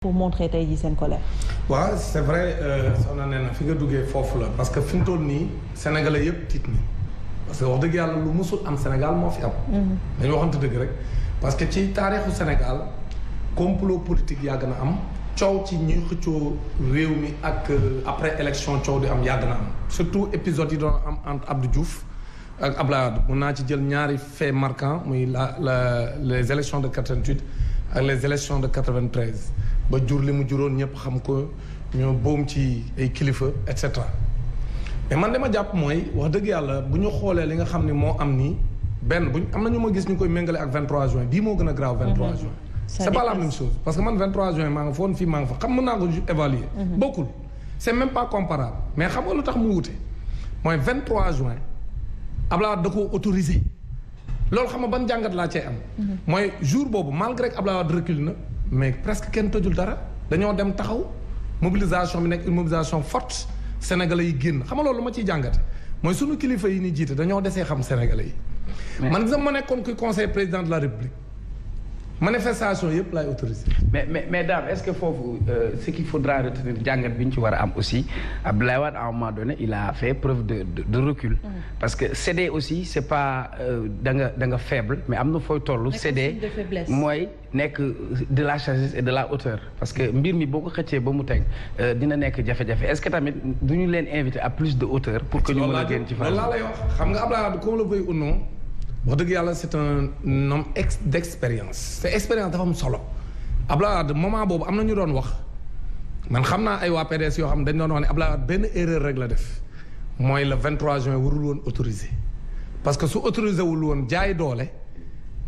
pour montrer tey jii seen colère. waaw c'est vrai soxna nee na fi nga duggee foofu la parce que fi mu toll nii sénégalais yëpp tiit ni parce que wax dëgg yàlla lu musul am Sénégal moo fi am. dañu waxante dëgg rek parce que ci taarixu Sénégal complot politique yàgg na am coow ci ñuy xëccoo réew mi ak après élection coow di am yàgg na am surtout épisode yi doon am entre Abdou Diouf ak Abdoulaye Wade mun naa ci jël ñaari fait marquant muy les élections de 88 ak les élections de 93 ba jur li mu juróon ñëpp xam ko ñoo boom ci ay kilifa et cetera mais man dama jàpp mooy wax dëgg yàlla bu ñu xoolee li nga xam ne moo am nii benn buñ am na ñu ma gis ñu koy méngale ak 23 juin bii moo gën a grave 23 juin c'est pas la même chose parce que man 23 juin maa nga foon fii maa nga fa xam mën naa ko évaluer bokkul c'est même pas comparable mais xam nga lu tax mu wute mooy 23 juin Abdoulaye Wade da koo autorisé loolu xam nga ban jàngat laa cee am mooy jour boobu malgré que Abdoulaye Wade recule na mais presque kenn tojul dara dañoo dem taxaw mobilisation bi nekk une mobilisation forte sénégalais yi génn xam nga loolu lu ma ciy jàngate mooy sunu kilifa yi ni jiite dañoo desee xam sénégalais yi man gis ma nekkoon kuy conseil président de la république manifestation yëpp laay autorisé. mais Dame est-ce que foofu ce qu'il faudra retenir jàngat bi ñu ci war a am aussi Abdoulaye Wade à un moment donné il a fait preuve de recul. parce que céder aussi c'est pas da nga faible mais am na fooy toll. céder mooy nekk de la sagesse et de la hauteur. parce que mbir mi boo ko xëccee ba mu teg dina nekk jafe-jafe est-ce que tamit du ñu leen inviter à plus de hauteur. pour que ñu mën a génn ci fan. loolu laa lay wax xam nga Abdoulaye Wade qu'on le veuille ou non. wax dëgg yàlla c'est un homme d'expérience te expérience dafa am solo Abdoulaye Wade moment boobu am na ñu doon wax man xam naa ay waa PDS yoo xam ne dañ doon wax ne Abdoulaye Wade benn erreur rek la def mooy le 23 juin warul woon autorisé parce que su autorisé wul woon jaay doole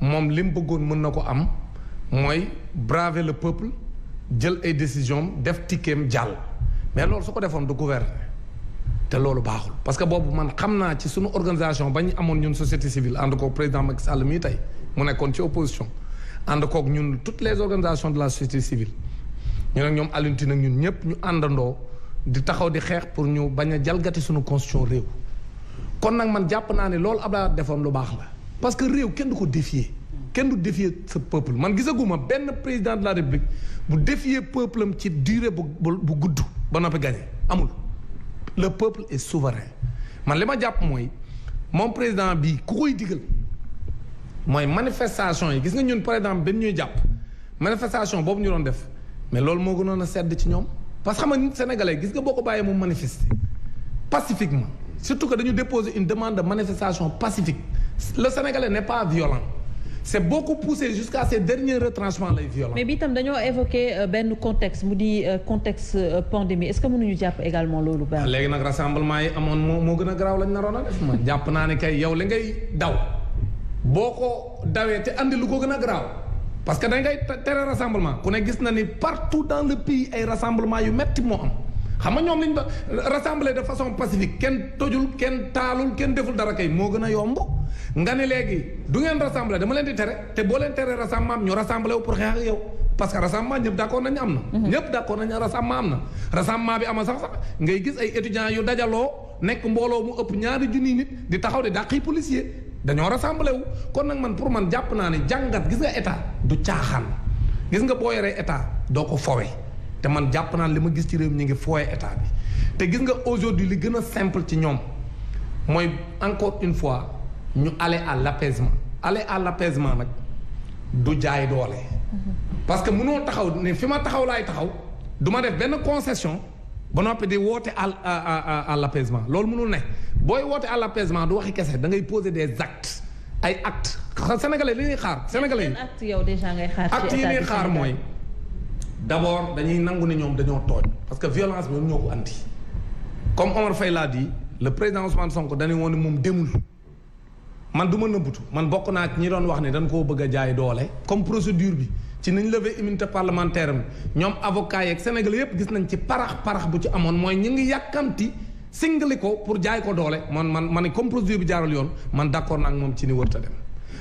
moom li mu bëggoon mën na ko am mooy braver le peuple jël ay décisions def tikkeem jàll mais loolu su ko defoon du gouverner te loolu baaxul parce que boobu man xam naa ci suñu organisation ba ñu amoon ñun société civile ànd koog président Macky Sall mii tey mu nekkoon ci opposition ànd koog ñun toutes les organisations de la société civile ñu nag ñoom Alioune Tine ak ñun ñëpp ñu àndandoo di taxaw di xeex pour ñu bañ a jalgati suñu constitution réew kon nag man jàpp naa ne loolu Abdoulaye Wade defoon lu baax la parce que réew kenn du ko défier kenn du défier sa peuple man gisaguma benn président de la république bu défier peuple am ci durée bu gudd ba noppi gagné amul le peuple est souverain man li ma jàpp mooy moom président bi ku koy digal mooy manifestation yi gis nga ñun par exemple benn ñuy jàpp manifestation boobu ñu doon def mais loolu moo gënoon a sedd ci ñoom parce que xam nga nit sénégalais gis nga boo ko bàyyee mu manifester pacifiquement surtout que dañu déposer une demande de manifestation pacifique le sénégalais n'est pas violent c'est beaucoup poussé jusqu'à ces derniers retranchements lay violent. mais bi tam dañoo évoqué benn contexte mu di contexte pandémie est-ce que mënuñu jàpp également loolu baax. léegi nag rassemblement yi amoon moo gën a garaaw lañ naroon a def man jàpp naa ne kay yow li ngay daw boo ko dawee te andi lu ko gën a garaaw parce que da ngay tere rassemblement ku ne gis na ni partout dans le pays ay rassemblement yu metti moo am xam nga ñoom liñ ba rassembler de façon pacifique kenn tojul kenn taalul kenn deful dara kay moo gën a yomb. nga ne léegi du ngeen rassembler dama leen di tere te boo leen teree rassemblement ñu rassembler wu pour xeex ak yow parce que rassemblement ñëpp d'accord nañu am na. ñëpp d'accord nañu rassemblement am na. rassemblement bi ama sax ngay gis ay étudiants yu dajaloo nekk mbooloo mu ëpp ñaari junni nit di taxaw di dàqi policier dañoo rassembler wu kon nag man pour man jàpp naa ne jàngat gis nga état du caaxaan gis nga boo yoree état doo ko fowe te man jàpp naa li ma gis ci réew mi ñu ngi fowe état bi te gis nga aujourd'hui li gën a simple ci ñoom mooy encore une fois. ñu aller à l'apaisement nag du jaay doole. parce que mënoo taxaw ne fi ma taxaw laay taxaw du ma def benn concession ba noppi di woote à l'apaisement loolu mënul ne booy woote à l'apaisement du waxi kese da ngay poser des actes ay actes sénégalais li ñuy xaar. sénégalais yi actes yow déjà ngay xaar. actes yi ñuy xaar mooy d'abord dañuy nangu ne ñoom dañoo tooñ parce que violence bi ñoom ñoo ko andi comme Omar Faye l'a dit le président Ousmane Sonko dañu woon ne moom demul. man du ma nëbbutu man bokk naa ci ñi doon wax ne dañ koo bëgg a jaay doole comme procédure bi ci nañ lever immunité parlementaire am ñoom avocats yeeg Sénégal yépp gis nañ ci parax bu ci amoon mooy ñu ngi yàkkamti singali ko pour jaay ko doole man comme procédure bi jaarul yoon man d'accord naa ak moom ci ni wërta dem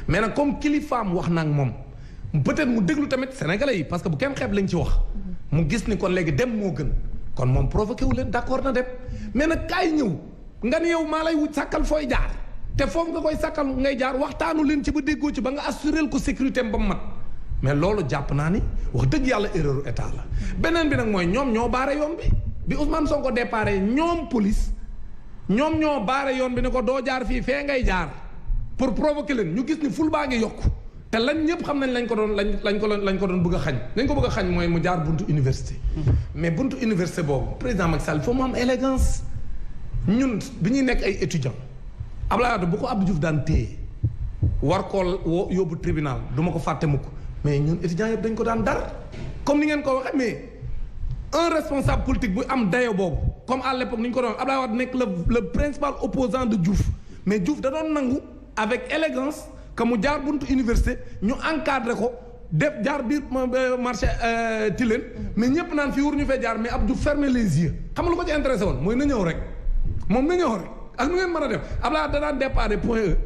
mais nag comme kilifaam wax naa ak moom peut-être mu déglu tamit sénégalais yi parce que bu kenn xeeb lañ ci wax mu gis ni kon léegi dem moo gën kon moom provoqué wu leen d'accord na dem mais nag kaay ñëw nga ne yow maa lay wut sàkkal fooy jaar te foofu nga koy sàkkal ngay jaar waxtaanu leen ci ba déggoo ci ba nga assurél ko sécurité am ba mu mat mais loolu jàpp naa ni wax dëgg yàlla erreur état la. beneen bi nag mooy ñoom ñoo baare yoon bi Ousmane Sonko déparé ñoom police ñoom ñoo baare yoon bi ne ko doo jaar fii fee ngay jaar pour provoquer leen ñu gis ni ful baa ngi yokku te lañ ñëpp xam nañ lañ ko doon bëgg a xañ lañ ko bëgg a xañ mooy mu jaar buntu université. mais buntu université boobu président Macky Sall il faut mu am élégance ñun bi ñuy nekk ay étudiants Abdoulaye Wade bu ko Abdou Diouf daan téye war koo yóbbu tribunal du ma ko fàtte mukk mais ñun étudiants yëpp dañ ko daan dar comme ni ngeen ko waxee mais un responsable politique bu am dayo boobu comme à l'époque ni ñu ko doon Abdoulaye Wade nekk le principal opposant de Diouf mais Diouf da doon nangu avec élégance que mu jaar buntu université ñu encadré ko def jaar biir marché Tilène mais ñëpp naan fii waruñu fee jaar mais Abdou fermer les yeux xam nga lu ko ci intéressé woon mooy na ñëw rek moom na ñëw rek ak nu ngeen mën a def Abdoulaye da daan départ point E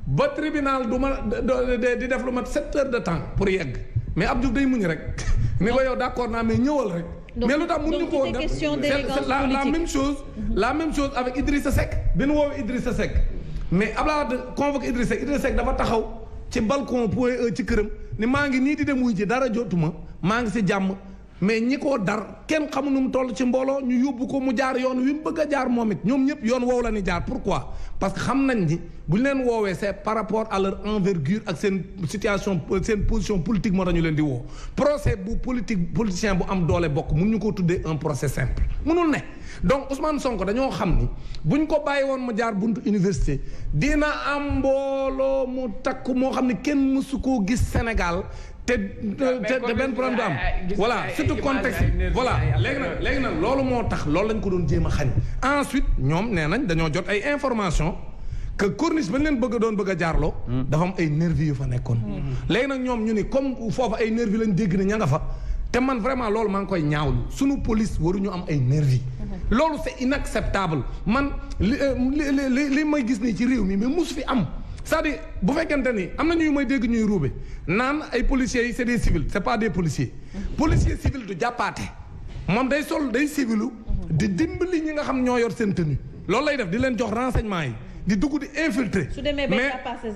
ba tribunal du ma di def lu mat 7 heures de temps pour yegg mais Abdou day muñ rek ni ko yow d'accord naa mais ñëwal rek. mais lu tax mënuñu ko woon def c'est la même chose avec Idrissa Seck bi nu woowee Idrissa Seck mais Abdoulaye Wade convoqué Idrissa Seck dafa taxaw ci balcon point E ci këram ni maa ngi nii di dem wuy ji dara jotuma maa ngi si jàmm mais ñi ko dar kenn xamu nu mu toll ci mbooloo ñu yóbbu ko mu jaar yoon wi mu bëgg a jaar moom it ñoom ñëpp yoon woowu la ni jaar pourquoi parce que xam nañ ni bu ñu leen woowee c'est par rapport à leur envergure ak seen situation seen position politique moo tax ñu leen di woo procès bu politicien bu am doole bokk mun ñu ko tuddee un procès simple munul ne donc Ousmane Sonko dañoo xam ni buñ ko bàyyi woon mu jaar buntu université dina am mbooloo mu takk moo xam ne kenn mësu koo gis Sénégal te benn problème du am voilà surtout contexte voilà léegi nag loolu moo tax loolu lañ ko doon jéem a xañ ensuite ñoom nee nañ dañoo jot ay information que corniche ba leen bëgg a jaarloo dafa am ay nervis yu fa nekkoon léegi nag ñoom ñu ni comme foofu ay nervis lañ dégg ne ña nga fa te man vraiment loolu maa ngi koy ñaawlu sunu police waruñu am ay nervis loolu c'est inacceptable man li may gis nii ci réew mi mais mus fi am c'est-à-dire bu fekkente ni am na ñuy may dégg ñuy ruube naan ay policiers yi c'est des civils c'est pas des policiers policier civil du jàppaate moom day civilu di dimbali ñi nga xam ñoo yor seen tenue loolu lay def di leen jox renseignement yi di dugg di infiltrer. su demee ba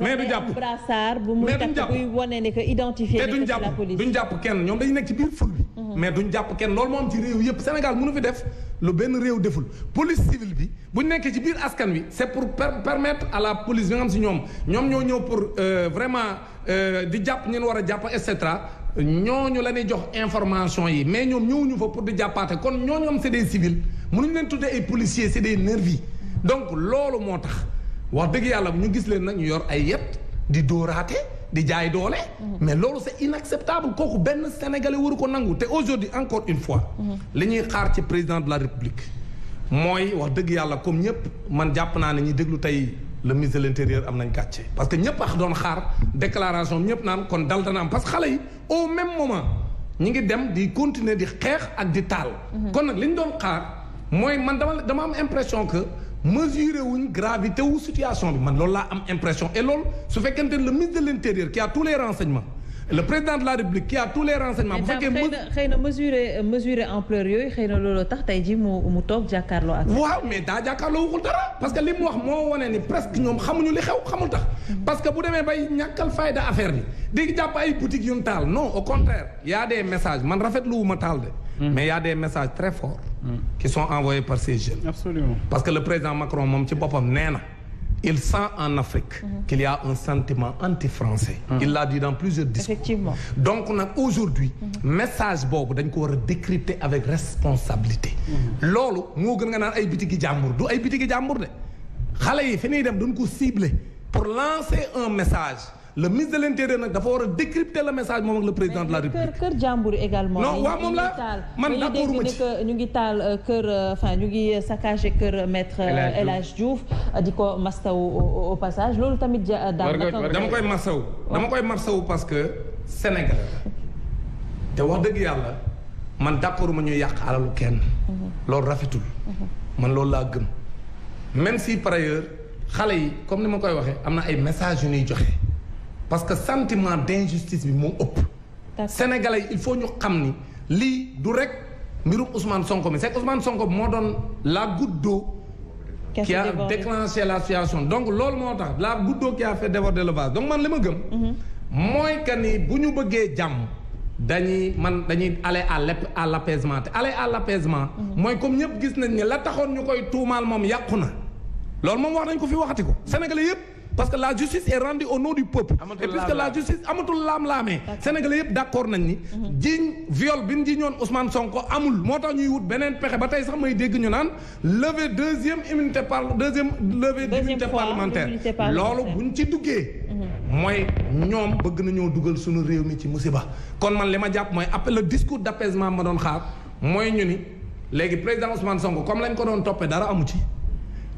mais du jàpp brassard bu muy takk buy wane ne que identifié nañ ko ci la police duñ jàpp kenn ñoom dañu nekk ci biir ful bi mais duñ jàpp kenn loolu moo am ci réew yëpp Sénégal mënu fi def lu benn réew deful police civile bi buñ nekkee ci biir askan wi c'est pour permettre à la police bi nga xam si ñoom ñoo ñëw pour vraiment di jàpp ñeen war a jàpp et cetera ñooñu la ñuy jox information yi mais ñoom ñëwuñu fa pour di jàppaate kon ñooñu am c'est des civils mënuñu leen tuddee ay policiers c'est des nervis donc loolu moo tax wax dëgg yàlla ñu gis leen nag ñu yor ay yet di dóoraate di jaay doole mais loolu c'est inacceptable kooku benn sénégalais waru ko nangu te aujourd'hui encore une fois li ñuy xaar ci président de la république mooy wax dëgg yàlla comme ñëpp man jàpp naa ne ñi déglu tey le ministre de l'intérieur am nañ gàcce parce que ñëpp ax doon xaar déclaration ñëpp naan kon dal dana am parce que xale yi au même moment ñi ngi dem di continuer di xeex ak di taal kon nag li ñu doon xaar mooy man dama am impression que mesurer wuñ gravité wu situation bi man loolu laa am impression et loolu su fekkente ne le ministre de l'intérieur qui a tous les renseignements le président de la république qui a tous les renseignements. bu fekkee xëy na mesurer ampleur yooyu xëy na loolu tax tey jii mu toog jàkkaarloo ak. waaw mais daa jàkkaarloo waxul dara parce que li mu wax moo wane ni presque ñoom xamuñu li xew xamul tax. parce que bu demee bay ñàkkal fayda affaire bi di jàpp ay boutiques yu ñu taal non au contraire y a des messages man rafetlu wu ma taal de. mais y a des messages très forts. qui sont envoyés par ces jeunes. Absolument. parce que le président Macron moom ci boppam nee na. il sent en Afrique qu'il y a un sentiment anti-français. Il l'a dit dans plusieurs discours. Effectivement. Donc nag aujourd'hui message boobu dañ ko war a décrypter avec responsabilité. loolu moo gën nga naan ay bitiki jàmbur du ay bitiki jàmbur de xale yi fi ñuy dem dañ ko cibler pour lancer un message. le ministre de l'intérieur nag dafa war a décrypter le message moom ak le président de la république. kër jàmbur également. non waaw moom la man d'accord ma ci ñu ngi taal kër enfin ñu ngi saccagé kër maître El Hadj Diouf di ko mastaw au passage loolu tamit daal dama koy mastaw parce que Sénégal te wax dëgg yàlla man d'accord ma ñuy yàq alalu kenn. loolu rafetul. man loolu laa gëm même si par ailleurs xale yi comme ni ma koy waxee am na ay messages yu ñuy joxe. parce que sentiment d'injustice bi moo ëpp. Sénégalais yi il faut ñu xam ni lii du rek mbirum Ousmane Sonko mi c'est que Ousmane Sonko moo doon la goutte d'eau qui a déclenché la situation donc loolu moo tax la goutte d'eau qui a fait déborder le vase donc man li ma gëm. mooy que ni bu ñu bëggee jàmm dañuy aller à l'apaisement te aller à l'apaisement mooy comme ñëpp gis nañ ne la taxoon ñu koy tuumaal moom yàqu na loolu moom wax nañ ko fi waxati ko Sénégalais yëpp parce que la justice est rendue au nom du peuple et puisque la justice amatul laam-laamee Sénégalais yëpp d'accord nañ ni jiiñ viol bi ñu jiiñoon Ousmane Sonko amul moo tax ñuy wut beneen pexe ba tey sax may dégg ñu naan deuxième levée d'immunité parlementaire loolu buñ ci duggee mooy ñoom bëgg nañoo dugal suñu réew mi ci musiba kon man li ma jàpp mooy après le discours d'apaisement ma doon xaar mooy ñu ni léegi président Ousmane Sonko comme lañ ko doon toppee dara amu ci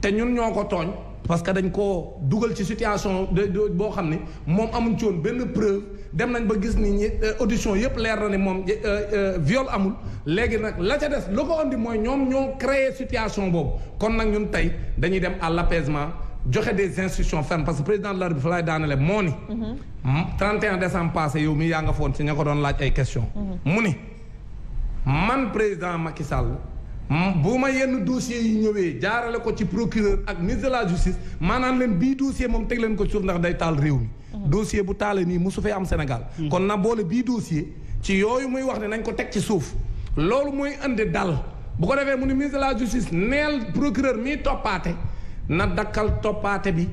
te ñun ñoo ko tooñ parce que dañ koo dugal ci situation boo xam ni moom amuñ ci woon benn preuve dem nañ ba gis ni ñi audition yëpp leer na ni moom viol amul léegi nag la ca des lu ko andi mooy ñoom ñoo créé situation boobu kon nag ñun tey dañuy dem à l'apaisement joxe des instructions fermes parce que président de la République fa lay daanale moo ni 31 décembre passé yow mi yaa nga foon si ña ko doon laaj ay questions mu ni man président Macky Sall bu ma yenn dossiers yi ñëwee jaarale ko ci procureur ak ministre de la justice maanaam leen bii dossier moom teg leen ko suuf ndax day taal réew mi dossier bu taalee nii musu fee am Sénégal kon na boole bii dossier ci yooyu muy wax ne nañ ko teg ci suuf loolu mooy indi dal bu ko defee mu ni ministre de la justice neel procureur mii toppaate na dakkal toppaate bi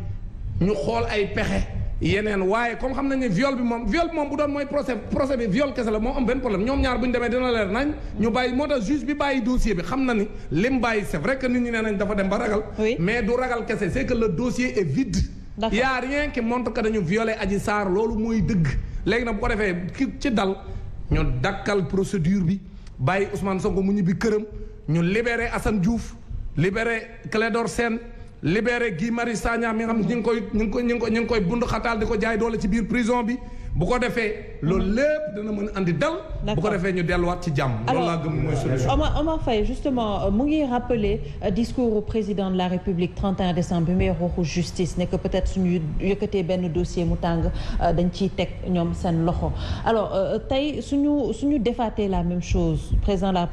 ñu xool ay pexe yeneen waaye comme xam nañ ne viol bi moom bu doon mooy procès bi viol kese la moom am benn problème ñoom ñaar bu ñu demee dina leer nañ ñu bàyyi moo tax juge bi bàyyi dossier bi xam na ni lim bàyyi c'est vrai que nit ñi nee nañ dafa dem ba ragal mais du ragal kese c'est que le dossier est vide y a rien qui montre que dañu violé Adji Sarr loolu mooy dëgg léegi nag bu ko defee ki ci dal ñu dakkal procédure bi bàyyi Ousmane Sonko mu ñibbi këram ñu libéré Assane Diouf libéré Clédor Sène libéré Guy Marius Sagna mi nga xam ne ñu ngi koy bund xataal di ko jaay doole ci biir prison bi bu ko defee loolu lépp dana mën a andi dal bu ko defee ñu delluwaat ci jàmm loolu laa gëm mooy solution Omar Faye justement mu ngi rappeler discours au président de la République 31 décembre bi muy waxu justice ne que peut-être suñu yëkkatee benn dossier mu tàng dañ ciy teg ñoom seen loxo alors tey suñu defaatee la même chose président de la